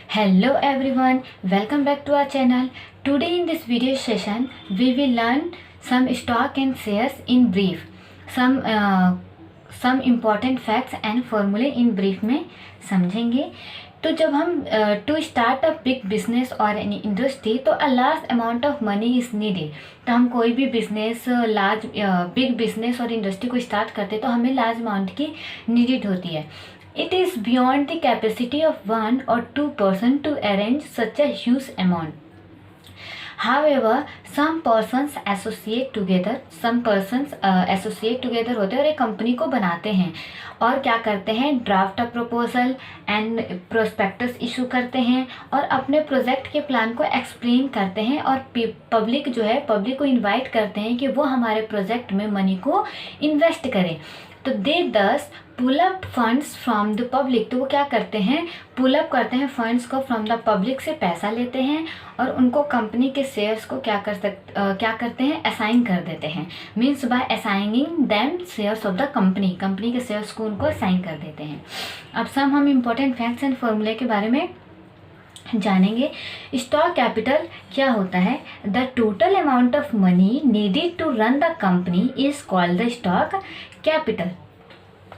Hello everyone, welcome back to our channel. Today in this video session, we will learn some stock and shares in brief. Some important facts and formulae in brief में समझेंगे. तो जब हम to start a big business or any industry तो a large amount of money is needed. तो हम कोई भी बिजनेस बिग बिजनेस और इंडस्ट्री को स्टार्ट करते तो हमें लार्ज अमाउंट की नीडेड होती है. It is beyond the capacity of one or two person to arrange such a huge amount. However, some persons associate together होते हैं और एक कंपनी को बनाते हैं और क्या करते हैं, draft a proposal and prospectus issue करते हैं और अपने प्रोजेक्ट के प्लान को एक्सप्लेन करते हैं और पब्लिक को इनवाइट करते हैं कि वो हमारे प्रोजेक्ट में मनी को इन्वेस्ट करें. तो they thus pull up funds from the public. तो वो क्या करते हैं, पुल अप करते हैं फंड्स को फ्रॉम द पब्लिक से पैसा लेते हैं और उनको कंपनी के शेयर्स को क्या करते हैं, असाइन कर देते हैं. Means by assigning them shares of the company के शेयर्स को उनको असाइन कर देते हैं. अब हम इम्पोर्टेंट फैक्ट्स एंड फॉर्मूले के बारे में जानेंगे. स्टॉक कैपिटल क्या होता है? The total amount of money needed to run the company is called the stock capital.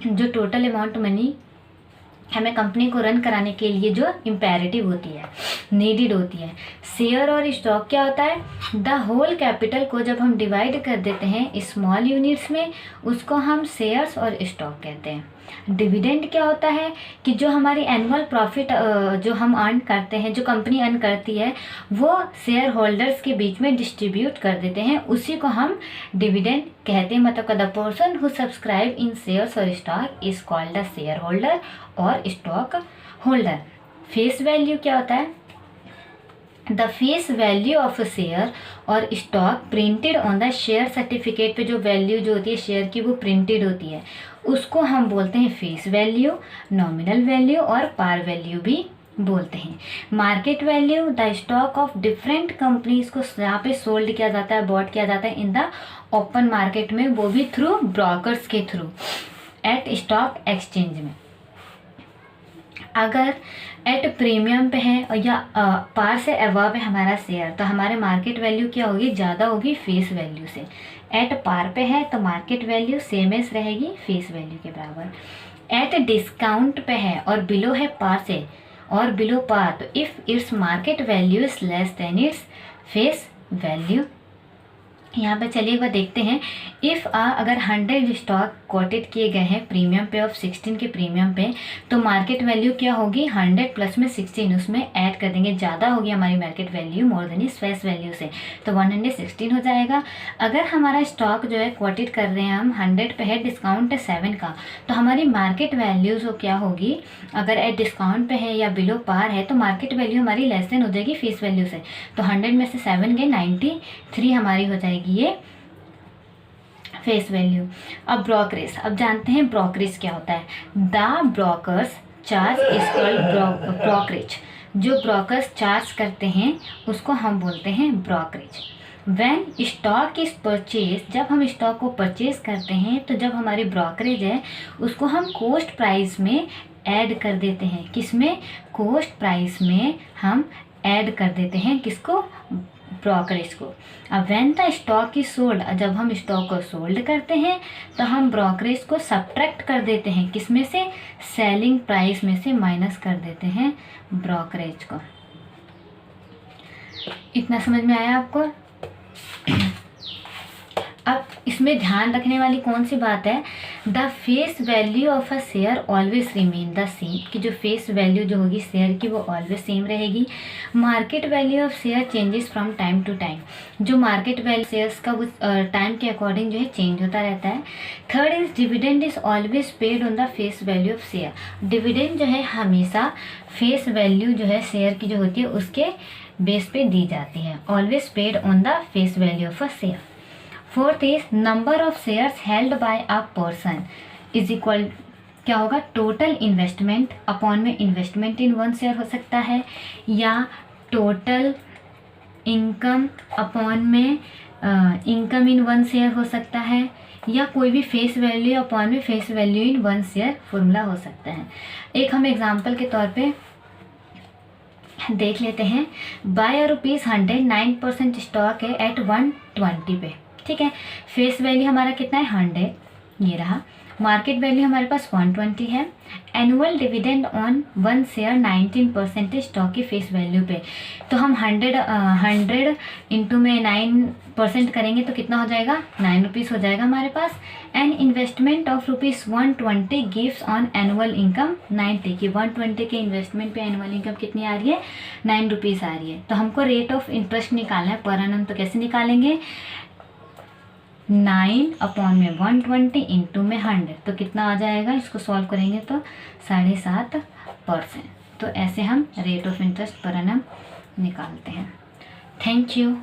जो टोटल अमाउंट मनी हमें कंपनी को रन कराने के लिए जो इम्पेरेटिव होती है, नीडेड होती है. शेयर और स्टॉक क्या होता है? द होल कैपिटल को जब हम डिवाइड कर देते हैं स्मॉल यूनिट्स में, उसको हम शेयर्स और स्टॉक कहते हैं. डिविडेंड क्या होता है कि जो हमारी एनुअल प्रॉफिट जो हम अर्न करते हैं, जो कंपनी अर्न करती है, वो शेयर होल्डर्स के बीच में डिस्ट्रीब्यूट कर देते हैं, उसी को हम डिविडेंड कहते हैं. मतलब the person who subscribe in shares और stock is called the share holder और स्टॉक होल्डर. फेस वैल्यू क्या होता है? The face value of share और stock printed on the share certificate पे जो वैल्यू जो होती है शेयर की वो प्रिंटेड होती है, उसको हम बोलते हैं फेस वैल्यू, नॉमिनल वैल्यू और पार वैल्यू भी बोलते हैं. Market value the stock of different companies को यहाँ पे सोल्ड किया जाता है, बॉट किया जाता है इन द ओपन मार्केट में, वो भी थ्रू ब्रोकर्स के थ्रू एट स्टॉक एक्सचेंज में. अगर एट प्रीमियम पे है या पार से अबव है हमारा शेयर, तो हमारे मार्केट वैल्यू क्या होगी, ज़्यादा होगी फेस वैल्यू से. एट पार पे है तो मार्केट वैल्यू सेम एस रहेगी फेस वैल्यू के बराबर. एट डिस्काउंट पे है और बिलो है पार से और बिलो पार, तो if its market value is less than its face value. यहाँ पे चलिए एक बार देखते हैं. इफ़ अगर 100 स्टॉक कोटेड किए गए हैं प्रीमियम पे ऑफ 16 के प्रीमियम पे, तो मार्केट वैल्यू क्या होगी, 100 प्लस में 16 उसमें ऐड कर देंगे, ज़्यादा होगी हमारी मार्केट वैल्यू मोर देन इस फेस वैल्यू से, तो 116 हो जाएगा. अगर हमारा स्टॉक जो है कोटेड कर रहे हैं हम 100 पे है, डिस्काउंट है 7 का, तो हमारी मार्केट वैल्यू जो क्या होगी, अगर एट डिस्काउंट पे है या बिलो पार है तो मार्केट वैल्यू हमारी लेस देन हो जाएगी फेस वैल्यू से. तो 100 में से 7 गए, 93 हमारी हो जाएगी ये फेस वैल्यू. अब ब्रोकरेज, अब जानते हैं ब्रोकरेज क्या होता है. The brokers charge is called brokerage. जो ब्रोकर्स चार्ज करते हैं उसको हम बोलते हैं brokerage. When stock is purchase, जब हम स्टॉक को परचेज करते हैं तो जब हमारी ब्रोकरेज है उसको हम कोस्ट प्राइस में ऐड कर देते हैं. किसमें? कोस्ट प्राइस में हम ऐड कर देते हैं. किसको? ब्रोकरेज को. अब when the stock is sold, जब हम स्टॉक को सोल्ड करते हैं तो हम ब्रोकरेज को सब्ट्रैक्ट कर देते हैं. किसमें से? सेलिंग प्राइस में से माइनस कर देते हैं ब्रोकरेज को. इतना समझ में आया आपको? अब इसमें ध्यान रखने वाली कौन सी बात है, the face value of a share always remain the same, कि जो फेस वैल्यू जो होगी शेयर की वो ऑलवेज सेम रहेगी. Market value of share changes from time to time. जो मार्केट वैल्यू शेयर्स का वो टाइम के अकॉर्डिंग जो है चेंज होता रहता है. Third is dividend is always paid on the face value of share. Dividend जो है हमेशा फेस वैल्यू जो है शेयर की जो होती है उसके बेस पे दी जाती है. Always paid on the face value of a share. Fourth is number of shares held by a person is equal, क्या होगा, टोटल इन्वेस्टमेंट अपॉन में इन्वेस्टमेंट इन वन शेयर हो सकता है, या टोटल इनकम अपॉन में इनकम इन वन शेयर हो सकता है, या कोई भी फेस वैल्यू अपॉन में face value in one share formula हो सकता है. एक हम एग्जांपल के तौर पे देख लेते हैं। बाय ₹100 9% स्टॉक है एट 120 पे, ठीक है। फेस वैल्यू हमारा कितना है 100, ये रहा। मार्केट वैल्यू हमारे पास 120 है। Annual dividend on 1 share 19% stock की फेस वैल्यू पे। तो हम 100 इंटू में 9% करेंगे तो कितना हो जाएगा, 9 रुपीज़ हो जाएगा हमारे पास। And investment of ₹120 gives on annual income 90 की 120 के इन्वेस्टमेंट पे एनुअल इनकम कितनी आ रही है, 9 रुपीज़ आ रही है। तो हमको रेट ऑफ इंटरेस्ट निकालना है पर एनम। तो कैसे निकालेंगे, 9/120 इंटू में 100 तो कितना आ जाएगा, इसको सॉल्व करेंगे तो 7.5%। तो ऐसे हम rate of interest per annum निकालते हैं। Thank you.